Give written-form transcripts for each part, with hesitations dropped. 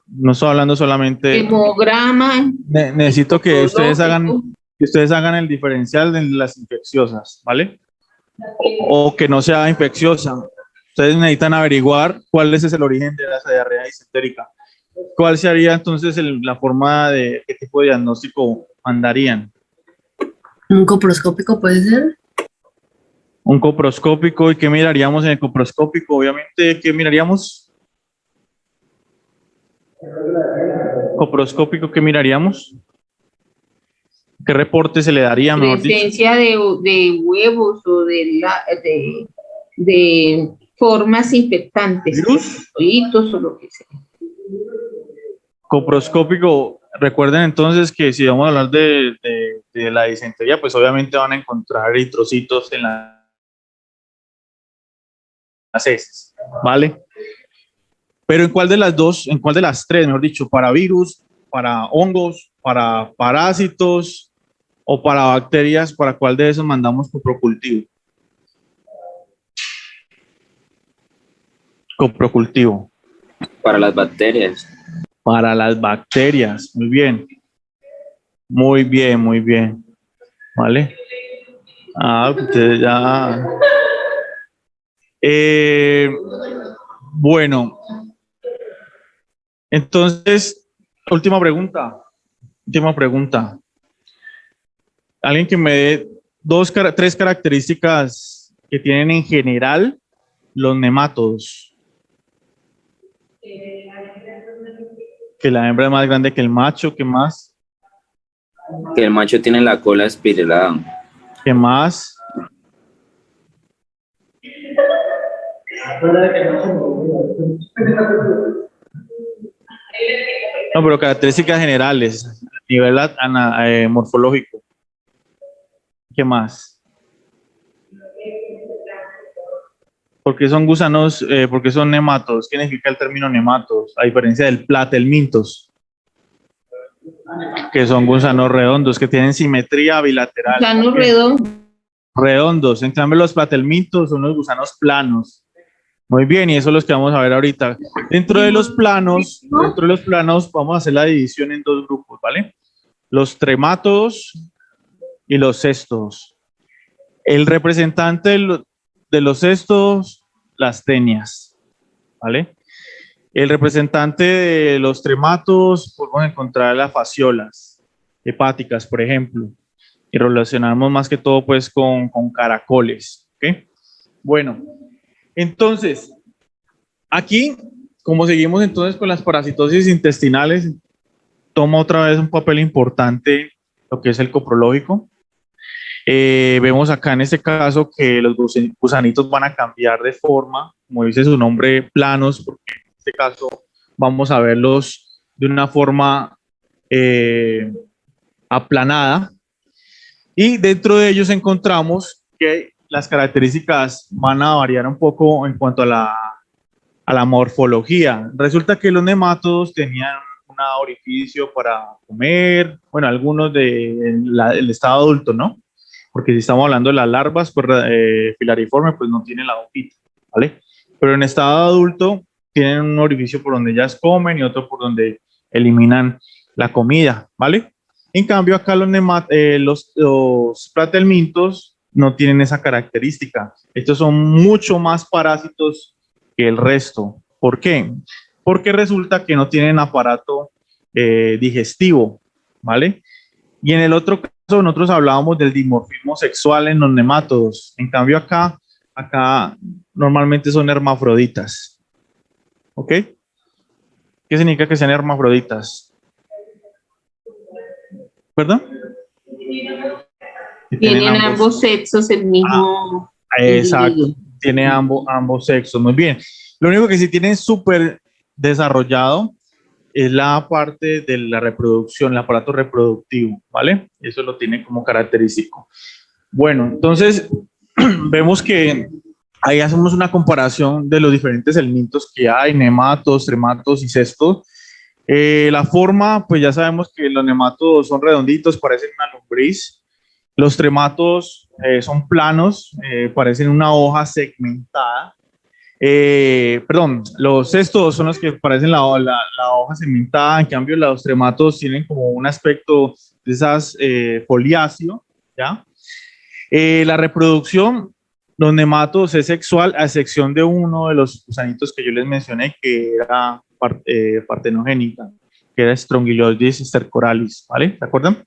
No estoy hablando solamente, Hemograma, necesito que histológico. ustedes hagan el diferencial de las infecciosas, ¿vale? O que no sea infecciosa. Ustedes necesitan averiguar cuál es el origen de la diarrea disentérica. ¿Cuál sería entonces la forma de qué tipo de diagnóstico mandarían? ¿Un coproscópico puede ser? Un coproscópico, ¿y qué miraríamos en el coproscópico? Obviamente, ¿qué miraríamos? Coproscópico, ¿qué miraríamos? ¿Qué reporte se le daría, mejor dicho? Presencia de huevos o de formas infectantes, ¿Virus? pollitos o lo que sea. Coproscópico, recuerden entonces que si vamos a hablar de la disentería, pues obviamente van a encontrar eritrocitos en las heces, ¿vale? Pero ¿en cuál de las dos, en cuál de las tres, mejor dicho, para virus, para hongos, para parásitos o para bacterias, para cuál de esos mandamos coprocultivo? Coprocultivo. Para las bacterias. Para las bacterias, muy bien. Muy bien, muy bien. ¿Vale? Ah, ustedes ya. Bueno, entonces, última pregunta. Última pregunta. Alguien que me dé tres características que tienen en general los nemátodos. Que la hembra es más grande que el macho, ¿qué más? Que el macho tiene la cola espiralada. ¿Qué más? No, pero características generales, a nivel morfológico. ¿Qué más? ¿Por qué son gusanos? ¿Por qué son nematodos? ¿Qué significa el término nematodos? A diferencia del platelmintos, que son gusanos redondos, que tienen simetría bilateral. Gusanos redondos. Redondos. En cambio, los platelmintos son los gusanos planos. Muy bien, y eso es lo que vamos a ver ahorita. Dentro de los planos vamos a hacer la división en dos grupos, ¿vale? Los tremátodos y los céstodos. El representante de los céstodos, las tenias, ¿vale? El representante de los tremátodos, podemos encontrar las fasciolas hepáticas, por ejemplo, y relacionamos más que todo pues con caracoles, ¿ok? Bueno, entonces, aquí, como seguimos entonces con las parasitosis intestinales, toma otra vez un papel importante lo que es el coprológico. Vemos acá en este caso que los gusanitos van a cambiar de forma, como dice su nombre, planos, porque en este caso vamos a verlos de una forma aplanada. Y dentro de ellos encontramos que las características van a variar un poco en cuanto a la morfología. Resulta que los nemátodos tenían un orificio para comer, bueno, algunos del estado adulto, ¿no? Porque si estamos hablando de las larvas, pues filariforme, pues no tiene la boquita, ¿vale? Pero en estado adulto tienen un orificio por donde ellas comen y otro por donde eliminan la comida, ¿vale? En cambio, acá los platelmintos no tienen esa característica. Estos son mucho más parásitos que el resto. ¿Por qué? Porque resulta que no tienen aparato digestivo, ¿vale? Y en el otro caso, nosotros hablábamos del dimorfismo sexual en los nemátodos. En cambio, acá normalmente son hermafroditas. ¿Ok? ¿Qué significa que sean hermafroditas? ¿Perdón? Tienen ambos sexos el mismo. Exacto, individuo. tiene ambos sexos. Muy bien. Lo único que sí tienen súper desarrollado es la parte de la reproducción, el aparato reproductivo, ¿vale? Eso lo tiene como característico. Bueno, entonces vemos que ahí hacemos una comparación de los diferentes elementos que hay, nematos, trematos y cestos. La forma, pues ya sabemos que los nematos son redonditos, parecen una lombriz. Los trematos son planos, parecen una hoja segmentada. Perdón, los cestos son los que parecen la hoja segmentada, en cambio los trematos tienen como un aspecto de esas foliáceo, ¿ya? La reproducción, los nematos es sexual, a excepción de uno de los gusanitos que yo les mencioné, que era partenogénica, que era Strongyloides stercoralis, ¿vale? ¿Se acuerdan?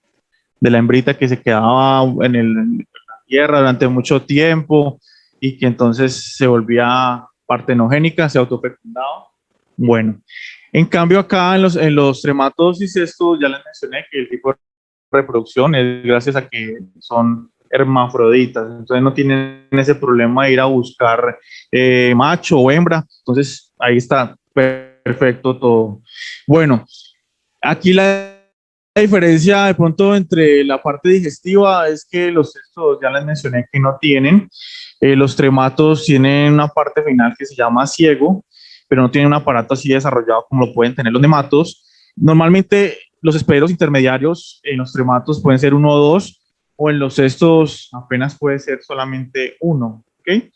De la hembrita que se quedaba en la tierra durante mucho tiempo y que entonces se volvía partenogénica, se autofecundaba. Bueno, en cambio acá en los trematos y cestos ya les mencioné que el tipo de reproducción es gracias a que son hermafroditas, entonces no tienen ese problema de ir a buscar macho o hembra, entonces ahí está perfecto todo. Bueno, aquí la diferencia de pronto entre la parte digestiva es que los cestos ya les mencioné que no tienen, los trematos tienen una parte final que se llama ciego, pero no tienen un aparato así desarrollado como lo pueden tener los nematos. Normalmente los hospederos intermediarios en los trematos pueden ser uno o dos, o en los cestos apenas puede ser solamente uno. ¿Okay?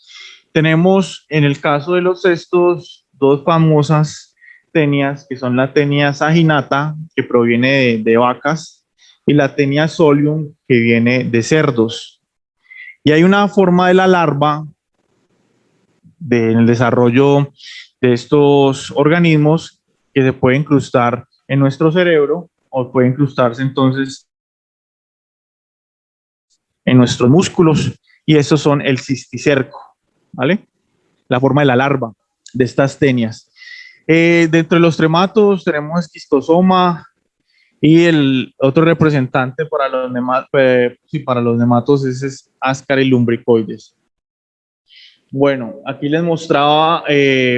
Tenemos en el caso de los cestos dos famosas tenias, que son la tenia saginata, que proviene de vacas, y la tenia solium, que viene de cerdos. Y hay una forma de la larva en el desarrollo de estos organismos que se puede incrustar en nuestro cerebro o puede incrustarse entonces en nuestros músculos, y estos son el cisticerco, ¿vale? La forma de la larva de estas tenias. Dentro de los trematos tenemos esquistosoma y el otro representante para para los nematos es Ascaris lumbricoides. Bueno, aquí les mostraba,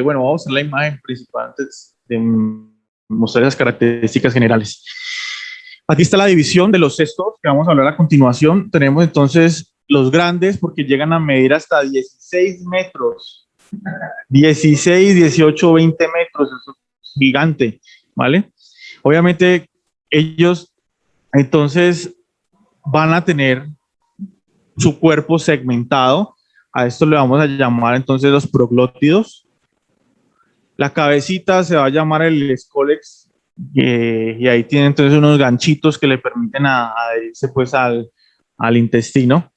bueno, vamos a ver la imagen principal antes de mostrar las características generales. Aquí está la división de los cestos que vamos a hablar a continuación. Tenemos entonces los grandes porque llegan a medir hasta 16 metros. 16, 18, 20 metros, eso es gigante, ¿vale? Obviamente ellos entonces van a tener su cuerpo segmentado, a esto le vamos a llamar entonces los proglótidos. La cabecita se va a llamar el escólex, y ahí tiene entonces unos ganchitos que le permiten adherirse pues al intestino.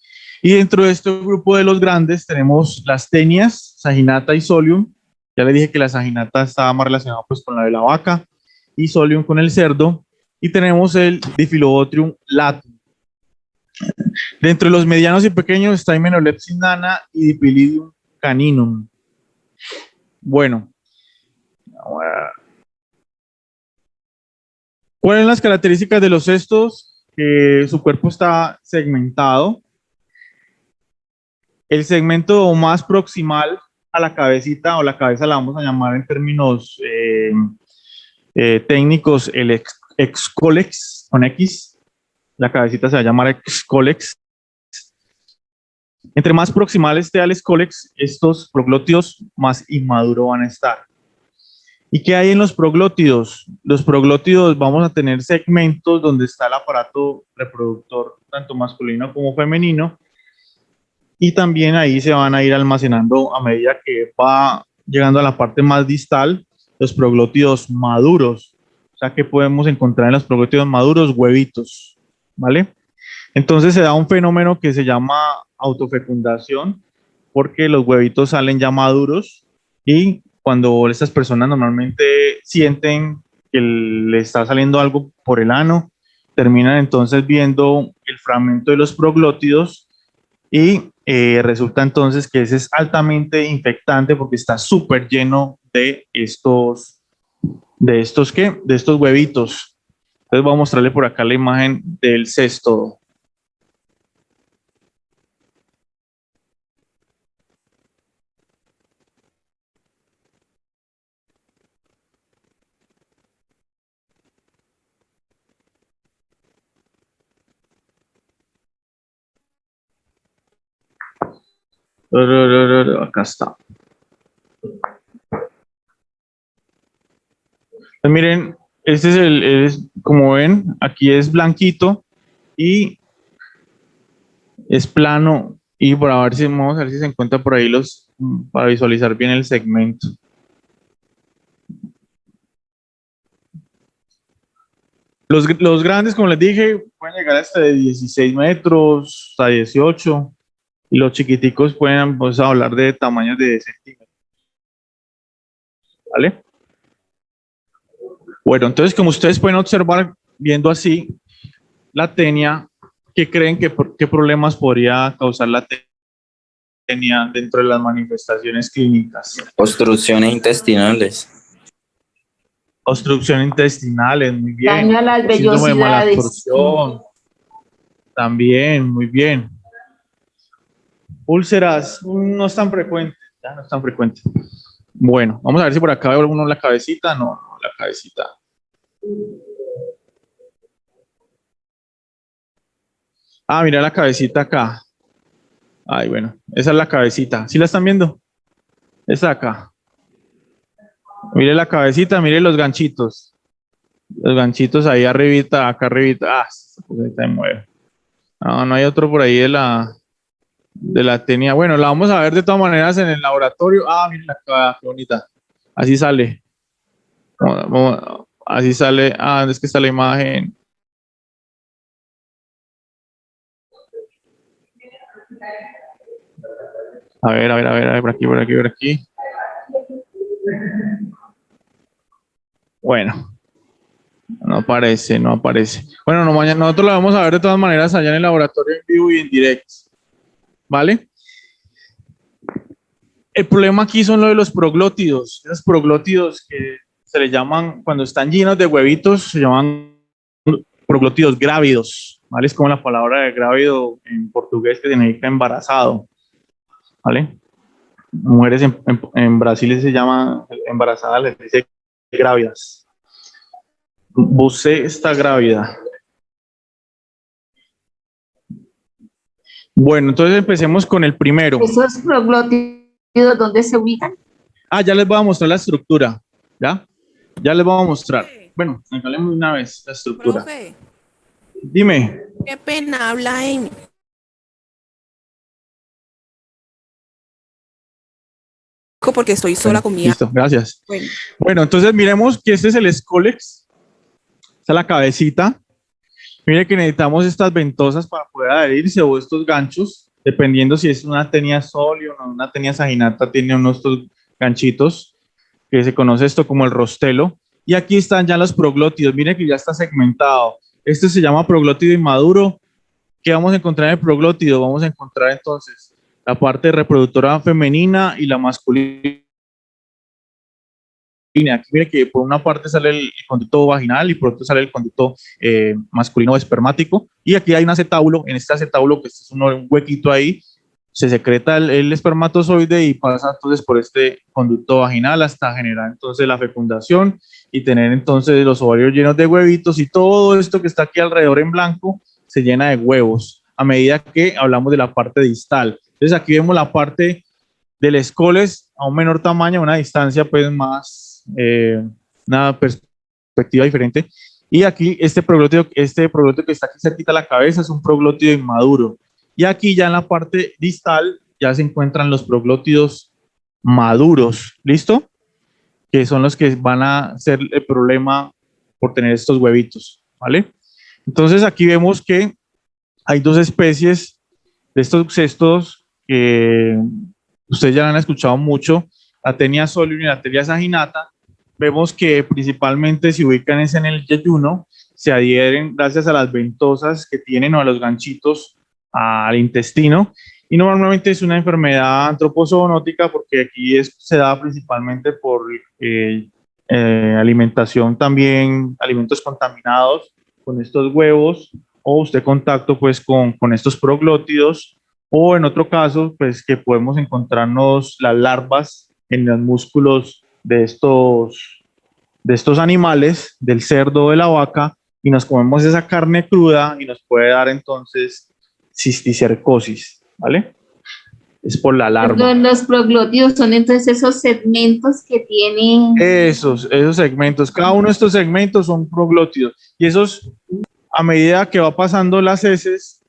Y dentro de este grupo de los grandes tenemos las tenias, saginata y solium. Ya les dije que la saginata estaba más relacionada pues con la de la vaca y solium con el cerdo. Y tenemos el Diphyllobothrium latum. Dentro de los medianos y pequeños está Hymenoplepsis nana y Dipylidium caninum. Bueno, ¿cuáles son las características de los cestos? Su cuerpo está segmentado. El segmento más proximal a la cabecita, o la cabeza la vamos a llamar en términos técnicos el excólex con X. La cabecita se va a llamar excólex. Entre más proximal esté al excólex, estos proglótidos más inmaduros van a estar. ¿Y qué hay en los proglótidos? Los proglótidos vamos a tener segmentos donde está el aparato reproductor, tanto masculino como femenino, y también ahí se van a ir almacenando a medida que va llegando a la parte más distal, los proglótidos maduros. O sea que podemos encontrar en los proglótidos maduros huevitos, ¿vale? Entonces se da un fenómeno que se llama autofecundación, porque los huevitos salen ya maduros y cuando estas personas normalmente sienten que le está saliendo algo por el ano, terminan entonces viendo el fragmento de los proglótidos y resulta entonces que ese es altamente infectante porque está súper lleno de estos huevitos. Entonces voy a mostrarle por acá la imagen del cesto. Acá está. Pues miren, este es como ven, aquí es blanquito y es plano. Y por a ver si vamos a ver si se encuentran por ahí los para visualizar bien el segmento. Los grandes, como les dije, pueden llegar hasta de 16 metros, hasta 18, y los chiquiticos pueden, pues, hablar de tamaños de centímetros. ¿Vale? Bueno, entonces, como ustedes pueden observar, viendo así la tenia, ¿qué creen qué problemas podría causar la tenia dentro de las manifestaciones clínicas? Obstrucciones intestinales. Obstrucción intestinal, muy bien. Daño a las Síndrome de vellosidades. malabsorción, también, muy bien. Úlceras, no es tan frecuente, ya no es tan frecuente. Bueno, vamos a ver si por acá veo alguno la cabecita. No, la cabecita. Ah, mira la cabecita acá. Ay, bueno, esa es la cabecita. ¿Sí la están viendo? Esa acá. Mire la cabecita, mire los ganchitos. Los ganchitos ahí arribita, acá arribita. Ah, se mueve. No, no hay otro por ahí de la tenia. Bueno, la vamos a ver de todas maneras en el laboratorio. Ah, miren acá, qué bonita. Así sale. Así sale. Ah, ¿dónde es que está la imagen? A ver, por aquí, por aquí. Bueno, no aparece. Bueno, no, mañana, nosotros la vamos a ver de todas maneras allá en el laboratorio en vivo y en directo. ¿Vale? El problema aquí son lo de los proglótidos. Esos proglótidos que se le llaman, cuando están llenos de huevitos, se llaman proglótidos grávidos. ¿Vale? Es como la palabra de grávido en portugués que significa embarazado. ¿Vale? Mujeres en Brasil se llama embarazadas, les dice grávidas. Você está grávida. Bueno, entonces empecemos con el primero. ¿Esos proglótidos dónde se ubican? Ah, ya les voy a mostrar la estructura. ¿Ya? Ya les voy a mostrar. Bueno, hablemos una vez la estructura. Profe, Dime. qué pena habla Amy. Porque estoy sola Bueno, con mi listo, gracias. Bueno, Bueno, entonces miremos que este es el escólex. Esta es la cabecita. Mire que necesitamos estas ventosas para poder adherirse o estos ganchos, dependiendo si es una tenia soli o no, una tenia saginata, tiene unos estos ganchitos, que se conoce esto como el rostelo. Y aquí están ya los proglótidos. Mire que ya está segmentado. Este se llama proglótido inmaduro. ¿Qué vamos a encontrar en el proglótido? Vamos a encontrar entonces la parte reproductora femenina y la masculina. Aquí mire que por una parte sale el conducto vaginal y por otro sale el conducto masculino espermático. Y aquí hay un acetábulo. En este acetábulo, que es un huequito ahí, se secreta el espermatozoide y pasa entonces por este conducto vaginal hasta generar entonces la fecundación y tener entonces los ovarios llenos de huevitos, y todo esto que está aquí alrededor en blanco se llena de huevos a medida que hablamos de la parte distal. Entonces aquí vemos la parte del escoles a un menor tamaño, a una distancia pues más, una perspectiva diferente. Y aquí este proglótido que está aquí cerquita de la cabeza es un proglótido inmaduro. Y aquí ya en la parte distal ya se encuentran los proglótidos maduros, ¿listo? Que son los que van a ser el problema por tener estos huevitos, ¿vale? Entonces aquí vemos que hay dos especies de estos cestos que ustedes ya han escuchado mucho, la tenia solium y la tenia saginata. Vemos que principalmente se ubican en el yeyuno, se adhieren gracias a las ventosas que tienen o a los ganchitos al intestino, y normalmente es una enfermedad antropozoonótica porque aquí se da principalmente por alimentación también, alimentos contaminados con estos huevos, o usted contacto pues con estos proglótidos, o en otro caso pues que podemos encontrarnos las larvas en los músculos de estos animales, del cerdo o de la vaca, y nos comemos esa carne cruda y nos puede dar entonces cisticercosis, ¿vale? Es por la larva. Perdón, los proglótidos son entonces esos segmentos que tienen. Esos segmentos, cada uno de estos segmentos son proglótidos, y esos, a medida que va pasando las heces,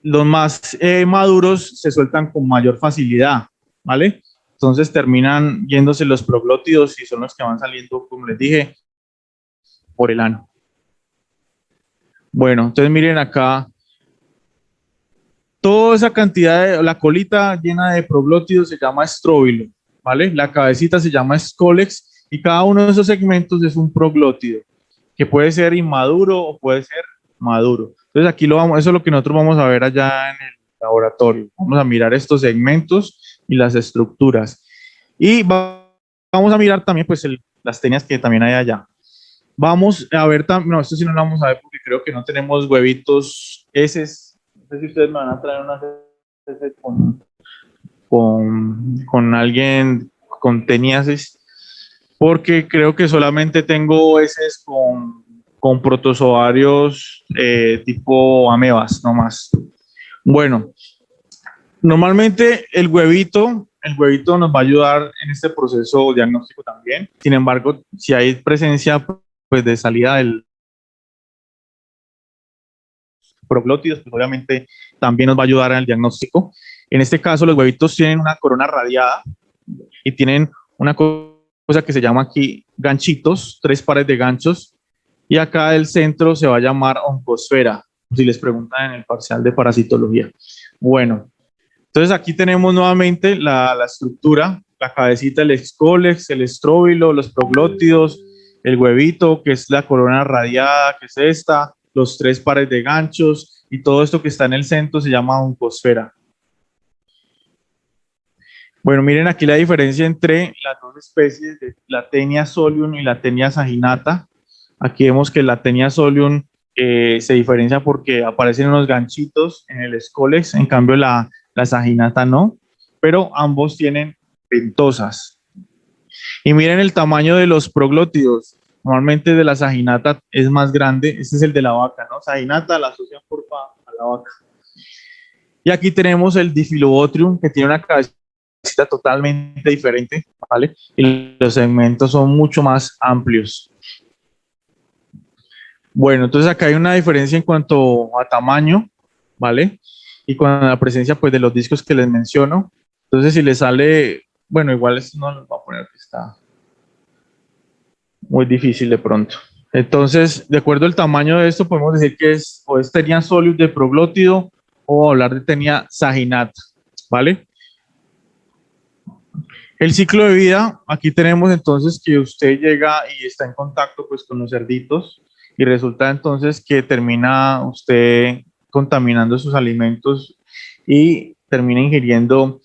los más maduros se sueltan con mayor facilidad. ¿vale? Entonces terminan yéndose los proglótidos y son los que van saliendo, como les dije, por el ano. Bueno, entonces miren acá, toda esa cantidad de, la colita llena de proglótidos se llama estróbilo, ¿vale? La cabecita se llama escólex y cada uno de esos segmentos es un proglótido, que puede ser inmaduro o puede ser maduro. Entonces aquí lo vamos, eso es lo que nosotros vamos a ver allá en el laboratorio. Vamos a mirar estos segmentos y las estructuras. Y vamos a mirar también pues las teñas que también hay allá. Vamos a ver también, no, esto sí no lo vamos a ver porque creo que no tenemos huevitos heces. No sé si ustedes me van a traer unas heces con alguien con teñas, porque creo que solamente tengo heces con protozoarios tipo amebas, no más. Bueno, normalmente el huevito nos va a ayudar en este proceso diagnóstico también. Sin embargo, si hay presencia pues, de salida del proglótidos, pues obviamente también nos va a ayudar en el diagnóstico. En este caso, los huevitos tienen una corona radiada y tienen una cosa que se llama aquí ganchitos, 3 pares de ganchos, y acá el centro se va a llamar oncosfera, si les preguntan en el parcial de parasitología. Bueno, entonces aquí tenemos nuevamente la estructura, la cabecita, el escólex, el estróbilo, los proglótidos, el huevito, que es la corona radiada, que es esta, los 3 pares de ganchos, y todo esto que está en el centro se llama oncosfera. Bueno, miren aquí la diferencia entre las dos especies de la Taenia solium y la Taenia saginata. Aquí vemos que la Taenia solium se diferencia porque aparecen unos ganchitos en el escólex, en cambio la saginata no, pero ambos tienen ventosas. Y miren el tamaño de los proglótidos. Normalmente de la saginata es más grande, este es el de la vaca, ¿no? Saginata la asocian porfa a la vaca. Y aquí tenemos el Diphyllobotrium, que tiene una cabecita totalmente diferente, ¿vale? Y los segmentos son mucho más amplios. Bueno, entonces acá hay una diferencia en cuanto a tamaño, ¿vale? Y con la presencia pues de los discos que les menciono. Entonces si les sale, bueno, igual esto no lo voy a poner que está muy difícil de pronto. Entonces, de acuerdo al tamaño de esto, podemos decir que es o es Taenia solium de proglótido o hablar de Taenia saginata, ¿vale? El ciclo de vida, aquí tenemos entonces que usted llega y está en contacto pues con los cerditos y resulta entonces que termina usted contaminando sus alimentos y termina ingiriendo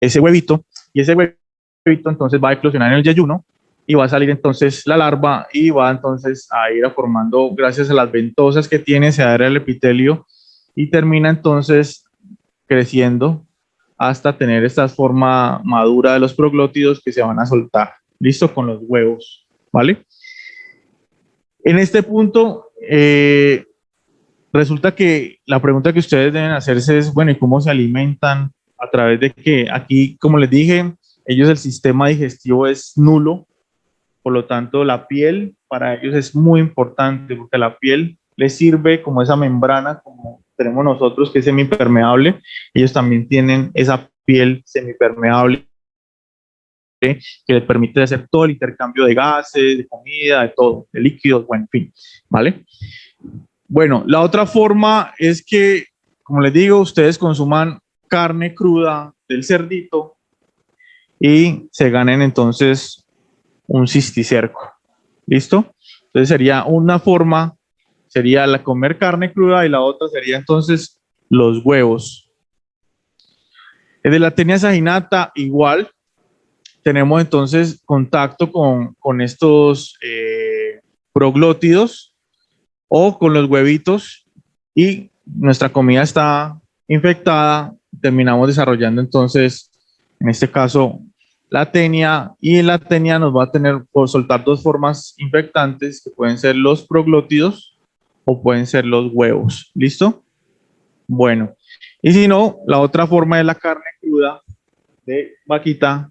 ese huevito y ese huevito entonces va a eclosionar en el yeyuno y va a salir entonces la larva y va entonces a ir formando, gracias a las ventosas que tiene, se adhiere al epitelio y termina entonces creciendo hasta tener esta forma madura de los proglótidos que se van a soltar, listo, con los huevos, ¿vale? En este punto, resulta que la pregunta que ustedes deben hacerse es, bueno, ¿y cómo se alimentan? A través de que aquí, como les dije, ellos el sistema digestivo es nulo, por lo tanto la piel para ellos es muy importante porque la piel les sirve como esa membrana, como tenemos nosotros que es semipermeable, ellos también tienen esa piel semipermeable que les permite hacer todo el intercambio de gases, de comida, de todo, de líquidos, bueno, en fin, ¿vale? Bueno, la otra forma es que, como les digo, ustedes consuman carne cruda del cerdito y se ganen entonces un cisticerco. ¿Listo? Entonces sería una forma, sería la comer carne cruda y la otra sería entonces los huevos. El de la Taenia saginata igual, tenemos entonces contacto con estos proglótidos o con los huevitos y nuestra comida está infectada, terminamos desarrollando entonces, en este caso, la tenia, y la tenia nos va a tener por soltar dos formas infectantes que pueden ser los proglótidos o pueden ser los huevos. ¿Listo? Bueno, y si no, la otra forma es la carne cruda de vaquita,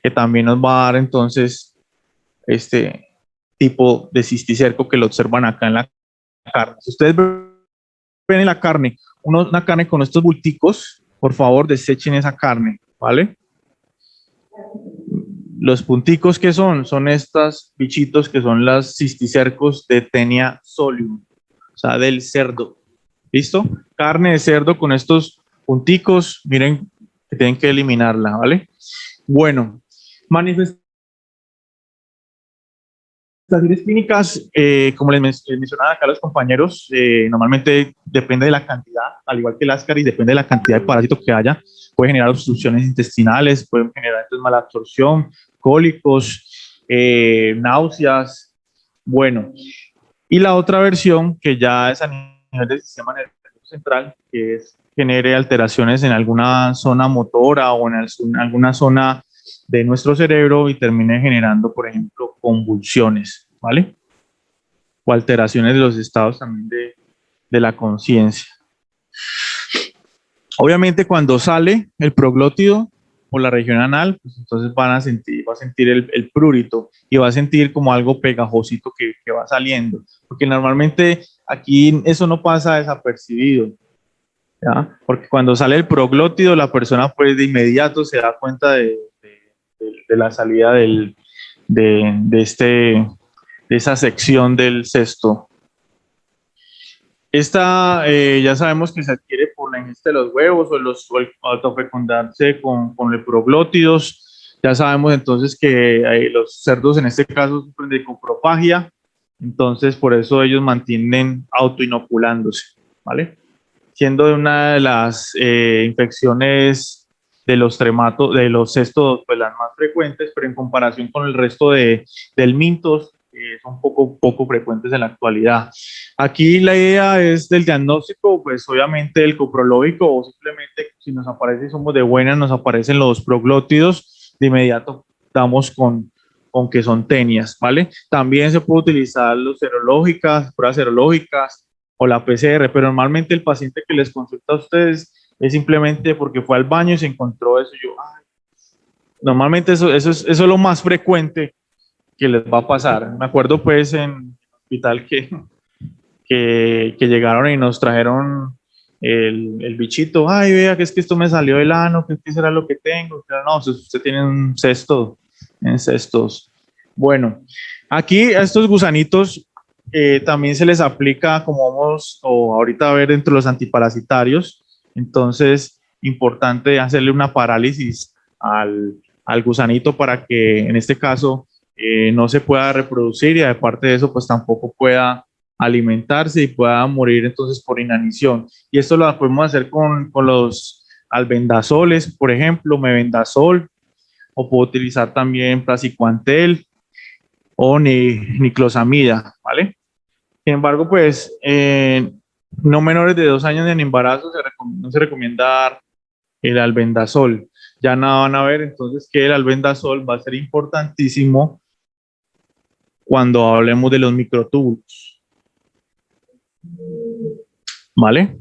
que también nos va a dar entonces este tipo de cisticerco que lo observan acá en la carne. Si ustedes ven en la carne, una carne con estos bulticos, por favor, desechen esa carne, ¿vale? Los punticos que son estos bichitos que son las cisticercos de Taenia solium, o sea, del cerdo. ¿Listo? Carne de cerdo con estos punticos, miren que tienen que eliminarla, ¿vale? Bueno, manifestaciones clínicas, como les mencionaba acá a los compañeros, normalmente depende de la cantidad, al igual que el ascaris, depende de la cantidad de parásitos que haya, puede generar obstrucciones intestinales, pueden generar entonces mala absorción, cólicos, náuseas, bueno. Y la otra versión, que ya es a nivel del sistema nervioso central, que es genere alteraciones en alguna zona motora o en alguna zona de nuestro cerebro y termine generando, por ejemplo, convulsiones, ¿vale? O alteraciones de los estados también de la conciencia. Obviamente, cuando sale el proglótido por la región anal, pues entonces va a sentir el prurito y va a sentir como algo pegajosito que va saliendo, porque normalmente aquí eso no pasa desapercibido, ¿ya? Porque cuando sale el proglótido, la persona pues de inmediato se da cuenta de la salida de esa sección del cesto. Esta ya sabemos que se adquiere por la ingesta de los huevos o el autofecundarse con leproglótidos. Ya sabemos entonces que los cerdos en este caso sufren de coprofagia, entonces por eso ellos mantienen autoinoculándose, ¿vale? Siendo una de las infecciones de los cestos, pues las más frecuentes, pero en comparación con el resto del mintos, son poco frecuentes en la actualidad. Aquí la idea es del diagnóstico, pues obviamente el coprológico, o simplemente si nos aparece, somos de buenas, nos aparecen los proglótidos, de inmediato damos con que son tenias, ¿vale? También se puede utilizar los serológicas, pruebas serológicas o la PCR, pero normalmente el paciente que les consulta a ustedes es simplemente porque fue al baño y se encontró eso. Normalmente eso es lo más frecuente que les va a pasar. Me acuerdo pues en el hospital que llegaron y nos trajeron el bichito. Ay, vea, que es que esto me salió del ano, que será lo que tengo. Pero no, usted tiene un cesto en cestos. Bueno, aquí a estos gusanitos también se les aplica, como vamos ahorita a ver, dentro de los antiparasitarios. Entonces, importante hacerle una parálisis al gusanito para que en este caso no se pueda reproducir y aparte de eso, pues tampoco pueda alimentarse y pueda morir entonces por inanición. Y esto lo podemos hacer con los albendazoles, por ejemplo, mebendazol, o puedo utilizar también praziquantel o niclosamida, ¿vale? Sin embargo, pues no menores de 2 años en embarazo no se recomienda dar el albendazol. Ya nada van a ver entonces que el albendazol va a ser importantísimo cuando hablemos de los microtúbulos. ¿Vale?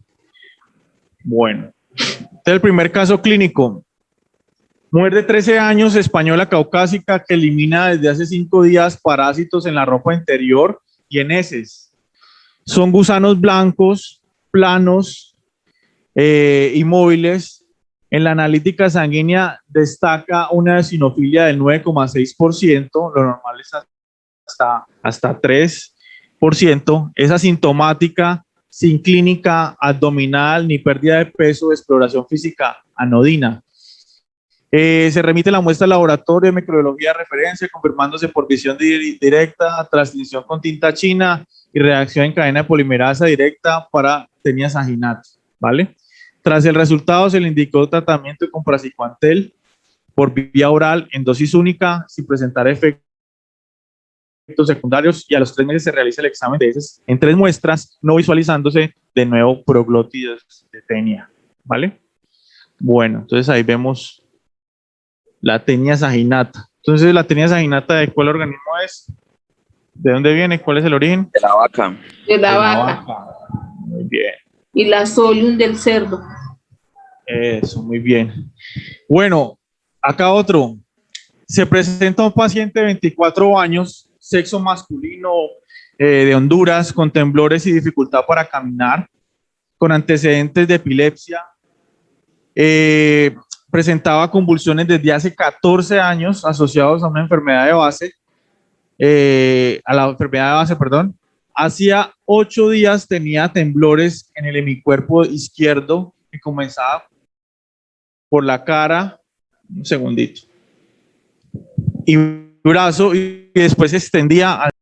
Bueno, este es el primer caso clínico. Mujer de 13 años, española caucásica, que elimina desde hace 5 días parásitos en la ropa interior y en heces. Son gusanos blancos, planos, inmóviles. En la analítica sanguínea destaca una eosinofilia del 9,6%, lo normal es hasta 3%. Es asintomática, sin clínica abdominal, ni pérdida de peso, exploración física anodina. Se remite la muestra al laboratorio de microbiología de referencia, confirmándose por visión directa, transmisión con tinta china y reacción en cadena de polimerasa directa para Taenia saginata, ¿vale? Tras el resultado se le indicó tratamiento con praziquantel por vía oral en dosis única sin presentar efectos secundarios, y a los 3 meses se realiza el examen de heces en 3 muestras, no visualizándose de nuevo proglótidos de Taenia, ¿vale? Bueno, entonces ahí vemos la Taenia saginata. Entonces, ¿la Taenia saginata de cuál organismo es? ¿De dónde viene? ¿Cuál es el origen? De la vaca. De la vaca. Muy bien. Y la solium del cerdo. Eso, muy bien. Bueno, acá otro. Se presenta un paciente de 24 años, sexo masculino, de Honduras, con temblores y dificultad para caminar, con antecedentes de epilepsia, presentaba convulsiones desde hace 14 años asociados a una enfermedad de base, a la enfermedad de base, perdón. Hacía 8 días tenía temblores en el hemicuerpo izquierdo que comenzaba por la cara, un segundito, y brazo, y después se extendía